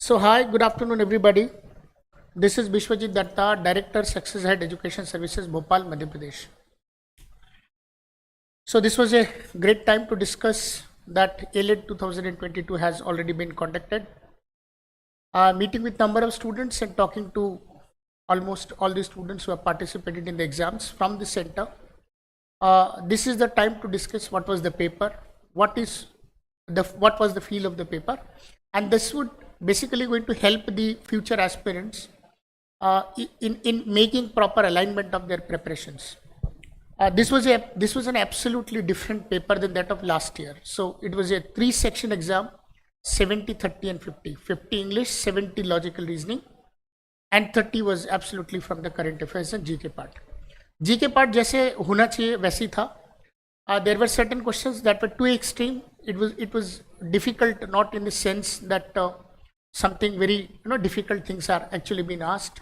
So hi, good afternoon everybody. This is Bishwajit Datta, Director Success Head Education Services, Bhopal, Madhya Pradesh. So this was a great time to discuss that AILET 2022 has already been conducted. Meeting with number of students and talking to almost all the students who have participated in the exams from the center. This is the time to discuss what was the paper, what was the feel of the paper, and this would basically going to help the future aspirants in making proper alignment of their preparations. This was an absolutely different paper than that of last year. So it was a 3-section exam, 70, 30 and 50. 50 English, 70 logical reasoning, and 30 was absolutely from the current affairs and GK part. GK part जैसे होना चाहिए वैसी था. There were certain questions that were too extreme. It was difficult, not in the sense that something very difficult things are actually being asked.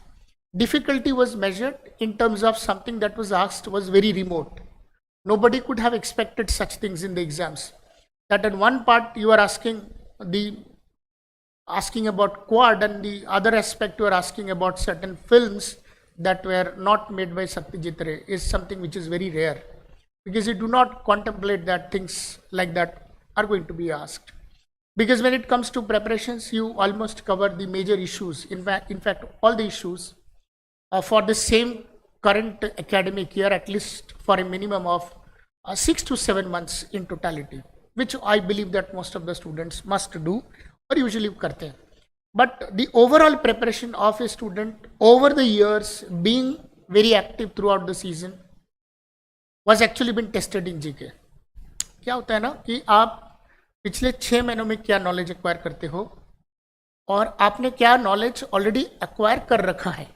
Difficulty was measured in terms of something that was asked was very remote. Nobody could have expected such things in the exams. That in one part you are asking about quad, and the other aspect you are asking about certain films that were not made by Satyajit Ray is something which is very rare, because you do not contemplate that things like that are going to be asked. Because when it comes to preparations, you almost cover the major issues. In fact, all the issues for the same current academic year, at least for a minimum of 6 to 7 months in totality, which I believe that most of the students must do or usually karte hain. But the overall preparation of a student over the years, being very active throughout the season, was actually been tested in GK. क्या होता है ना कि आप पिछले 6 महीनों में क्या नॉलेज एक्वायर करते हो और आपने क्या नॉलेज ऑलरेडी एक्वायर कर रखा है.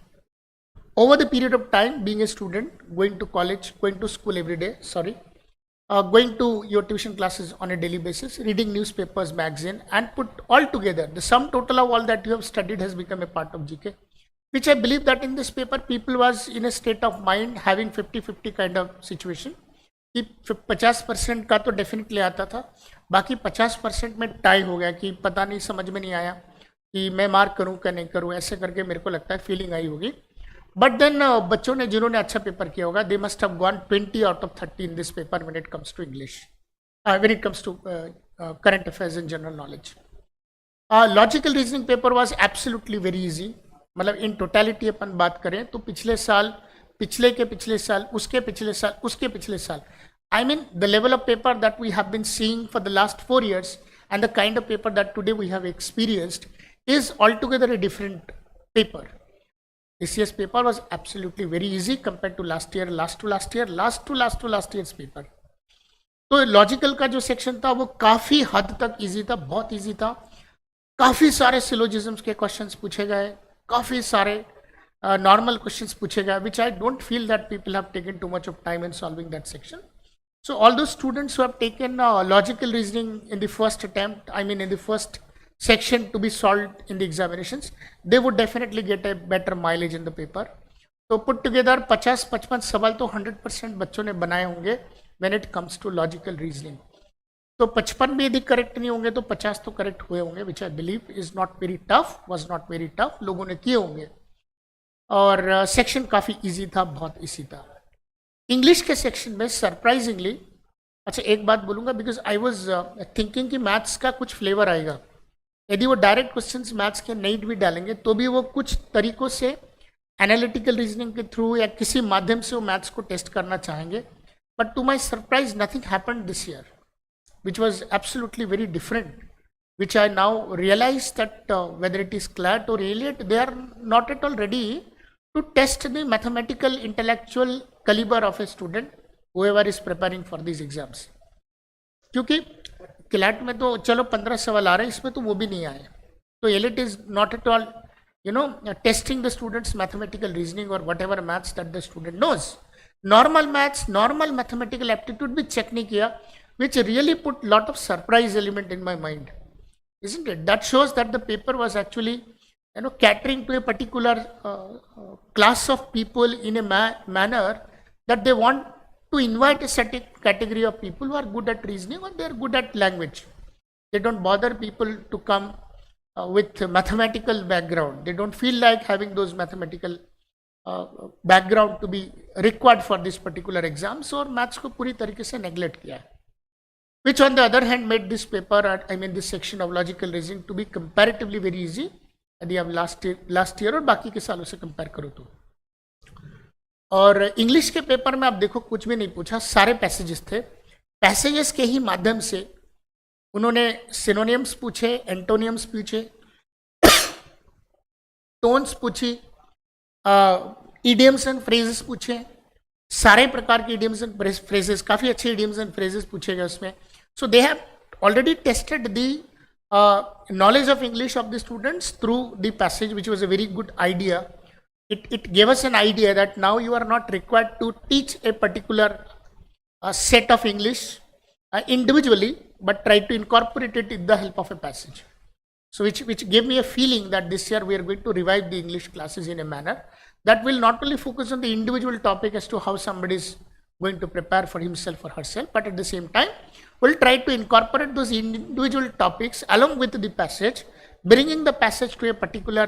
Over the period of time, being a student, going to college, going to school every day, going to your tuition classes on a daily basis, reading newspapers, magazine, and put all together, the sum total of all that you have studied has become a part of GK, which I believe that in this paper, people was in a state of mind having 50-50 kind of situation. कि 50% का तो definitely आता था, बाकी 50% में tie हो गया कि पता नहीं, समझ में नहीं आया कि मैं मार्क करूं क्या नहीं करूं, ऐसे करके मेरे को लगता है फीलिंग आई होगी. बट देन बच्चों ने जिन्होंने अच्छा पेपर किया होगा, they must have gone 20 out of 30 in this paper when it comes to English, when it comes to current affairs and general knowledge. Logical reasoning paper was absolutely very easy. मतलब in totality अपन बात करें तो पिछले साल, पिछले के पिछले साल, उसके पिछले साल, उसके पिछले साल, I mean the level of paper that we have been seeing for the last 4 years and the kind of paper that today we have experienced is altogether a different paper. This year's paper was absolutely very easy compared to last year, last to last year's paper. तो logical का जो section था वो काफ़ी हद तक easy था, बहुत इजी था. काफ़ी सारे सिलोजिज्म्स के क्वेश्चंस पूछे गए, काफ़ी सारे नॉर्मल क्वेश्चंस पूछे गए, which I don't feel that people have taken too much of time in solving that section. So all those students who have taken logical reasoning in the first attempt, I mean in the first section to be solved in the examinations, they would definitely get a better mileage in the paper. So put together 50-55 सवाल तो 100% बच्चों ने बनाए होंगे when it comes to logical reasoning. तो 55 भी यदि correct नहीं होंगे तो 50 तो करेक्ट हुए होंगे, which I believe is not very tough, was not very tough, लोगों ने किए होंगे. और सेक्शन काफ़ी इजी था, बहुत इजी था. इंग्लिश के सेक्शन में सरप्राइजिंगली, अच्छा एक बात बोलूँगा, बिकॉज आई वॉज थिंकिंग कि मैथ्स का कुछ फ्लेवर आएगा. यदि वो डायरेक्ट क्वेश्चंस मैथ्स के नहीं भी डालेंगे तो भी वो कुछ तरीक़ों से एनालिटिकल रीजनिंग के थ्रू या किसी माध्यम से वो मैथ्स को टेस्ट करना चाहेंगे. But to my surprise nothing happened this year, which was absolutely very different, which I now realize that whether it is CLAT or AILET, they are not at all ready to test the mathematical intellectual caliber of a student whoever is preparing for these exams. क्योंकि CLAT में तो चलो 15 सवाल आ रहे हैं, इसमें तो वो भी नहीं आए. तो AILET is not at all testing the students mathematical reasoning or whatever maths that the student knows. Normal maths, normal mathematical aptitude भी check नहीं किया, which really put lot of surprise element in my mind, isn't it? That shows that the paper was actually catering to a particular class of people in a manner that they want to invite a certain category of people who are good at reasoning or they are good at language. They don't bother people to come with mathematical background. They don't feel like having those mathematical background to be required for this particular exam. So maths को पूरी तरीके से neglect किया है. Which on the other hand made this paper, this section of logical reasoning to be comparatively very easy. यदि आप last year और बाकी के सालों से कंपेयर करो तो. और इंग्लिश के पेपर में आप देखो कुछ भी नहीं पूछा, सारे पैसेजेस थे. पैसेजेस के ही माध्यम से उन्होंने सिनोनियम्स पूछे, एंटोनियम्स पूछे, टोन्स पूछी, इडियम्स एंड फ्रेजेस पूछे, सारे प्रकार के इडियम्स एंड फ्रेजेस, काफ़ी अच्छे इडियम्स एंड फ्रेजेस पूछे गए उसमें. So they have already tested the knowledge of English of the students through the passage, which was a very good idea. It gave us an idea that now you are not required to teach a particular set of English individually, but try to incorporate it with the help of a passage. So which gave me a feeling that this year we are going to revive the English classes in a manner that will not only focus on the individual topic as to how somebody is going to prepare for himself or herself, but at the same time we'll try to incorporate those individual topics along with the passage, bringing the passage to a particular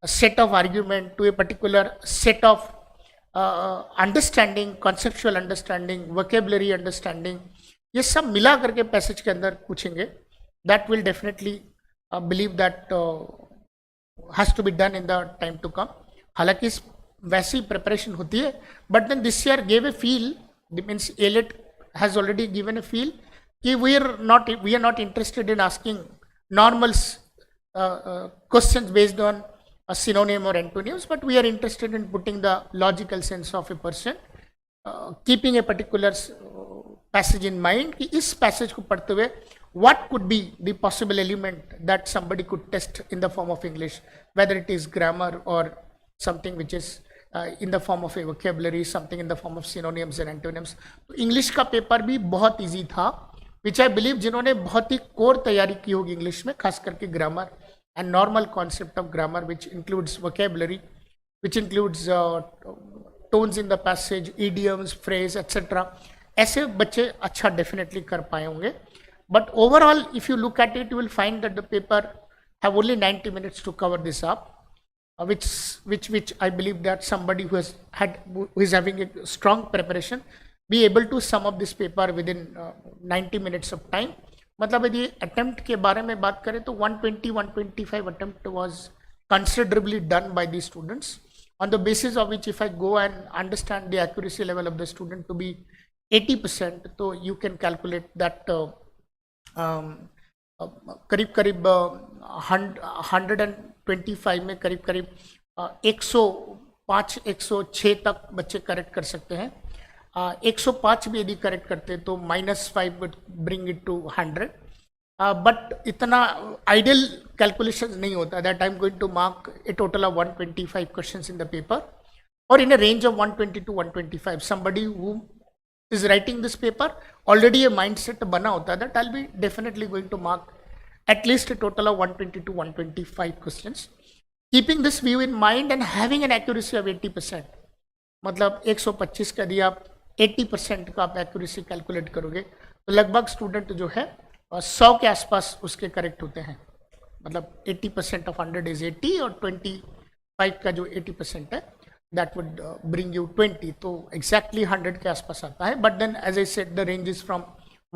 set of argument, to a particular set of understanding, conceptual understanding, vocabulary understanding. ये सब मिला करके passage के अंदर पूछेंगे. That will definitely believe that has to be done in the time to come. हालांकि वैसी preparation होती है, but then this year gave a feel, means AILET has already given a feel कि we are not interested in asking normal questions based on a synonym or antonyms, but we are interested in putting the logical sense of a person, keeping a particular passage in mind कि इस passage को पढ़ते हुए what could be the possible element that somebody could test in the form of English, whether it is grammar or something which is in the form of a vocabulary, something in the form of synonyms and antonyms. तो English का paper भी बहुत easy था, विच I believe जिन्होंने बहुत ही core तैयारी की होगी इंग्लिश में, खास करके grammar and normal concept of grammar which includes vocabulary, which includes tones in the passage, idioms, phrase etcetera, ऐसे बच्चे अच्छा डेफिनेटली कर पाए होंगे. But overall if you look at it you will find that the paper have only 90 minutes to cover this up, which I believe that somebody who is having a strong preparation be able to sum up this paper within 90 minutes of time. मतलब यदि attempt के बारे में बात करें तो 120-125 attempt was considerably done by the students, on the basis of which if I go and understand the accuracy level of the student to be 80%, तो you can calculate that करीब 125 में करीब 105-106 तक बच्चे करेक्ट कर सकते हैं. 105 भी यदि करेक्ट करते तो -5 would bring it to 100. But इतना आइडियल कैलकुलेशन नहीं होता that I am going to mark a total of 125 questions in the paper और in a range of 120 to 125. Somebody who is writing this paper already a mindset बना होता है that I'll be definitely going to mark at least a total of 120 to 125 questions. Keeping this view in mind and having an accuracy of 80%, मतलब 125 का दिया आप 80% का आप accuracy calculate करोगे तो लगभग स्टूडेंट जो है 100 के आसपास उसके करेक्ट होते हैं. मतलब 80% ऑफ 100 इज 80 और 25 का जो 80% है that would bring you 20, तो exactly 100 के आसपास आता है. But then as I said the range is from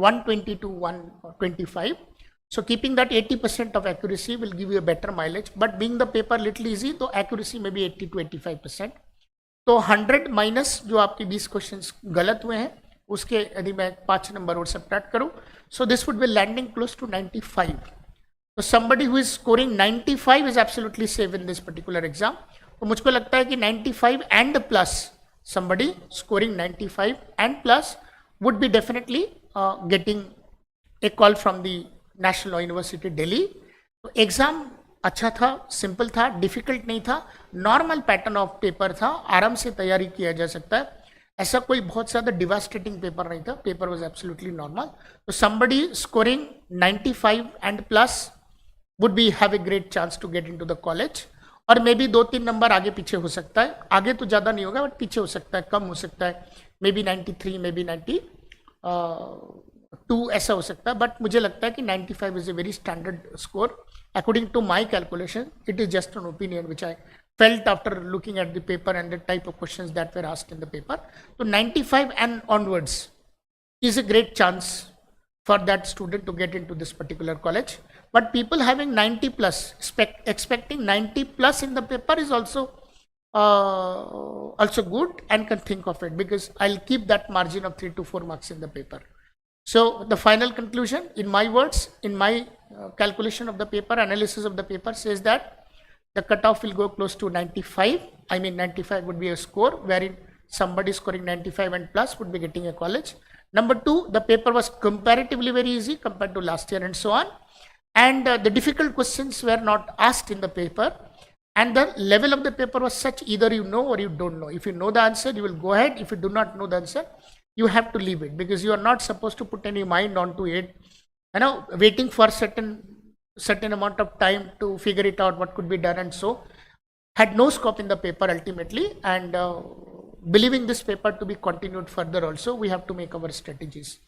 120 to 125. So keeping that 80% of accuracy will give you a better mileage, but being the paper little easy तो accuracy may be 80 to 85%. तो 100 minus जो आपके 20 questions गलत हुए हैं उसके यदि मैं 5 नंबर और सब्ट्रैक्ट करूं so this would be landing close to 95. So somebody who is scoring 95 is absolutely safe in this particular exam. तो मुझको लगता है कि 95 and plus somebody scoring 95 and plus would be definitely getting a call from the National Law University Delhi. तो exam अच्छा था, simple था, difficult नहीं था, नॉर्मल पैटर्न ऑफ पेपर था, आराम से तैयारी किया जा सकता है. ऐसा कोई बहुत ज़्यादा डिवास्टेटिंग पेपर नहीं था, पेपर वॉज एब्सोल्युटली नॉर्मल. तो somebody scoring 95 and plus would be have a great chance to get into the college. और मे बी 2-3 नंबर आगे पीछे हो सकता है, आगे तो ज़्यादा नहीं होगा बट पीछे हो सकता है, कम हो सकता है, मे बी 93, मे बी 92 ऐसा हो सकता है. बट मुझे लगता है कि 95 is a very standard score According to my calculation, it is just an opinion which I felt after looking at the paper and the type of questions that were asked in the paper. So 95 and onwards is a great chance for that student to get into this particular college. But people having 90 plus, expecting 90 plus in the paper is also good, and can think of it, because I'll keep that margin of 3 to 4 marks in the paper. So the final conclusion, in my words, in my calculation of the paper, analysis of the paper, says that the cutoff will go close to 95. I mean 95 would be a score wherein somebody scoring 95 and plus would be getting a college. Number two, the paper was comparatively very easy compared to last year and so on. And the difficult questions were not asked in the paper. And the level of the paper was such, either you know or you don't know. If you know the answer, you will go ahead. If you do not know the answer, you have to leave it, because you are not supposed to put any mind onto it. You know, waiting for certain amount of time to figure it out what could be done, and so had no scope in the paper ultimately. And believing this paper to be continued further also, we have to make our strategies.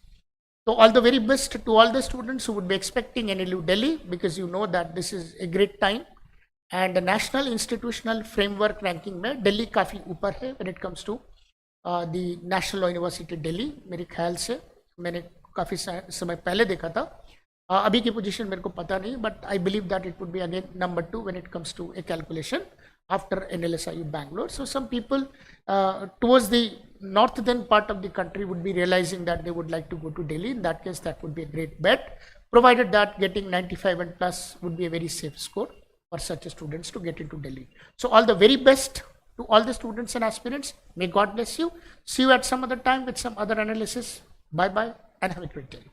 So all the very best to all the students who would be expecting NLU Delhi, because you know that this is a great time. And the national institutional framework ranking में दिल्ली काफ़ी ऊपर है when it comes to the National University Delhi. मेरे ख्याल से मैंने काफ़ी समय पहले देखा था, अभी की पोजीशन मेरे को पता नहीं, but I believe that it would be again number 2 when it comes to a calculation after NLSIU Bangalore. So some people towards the northern part of the country would be realizing that they would like to go to Delhi. In that case, that would be a great bet, provided that getting 95 and plus would be a very safe score for such students to get into Delhi. So all the very best to all the students and aspirants. May God bless you. See you at some other time with some other analysis. Bye bye and have a great day.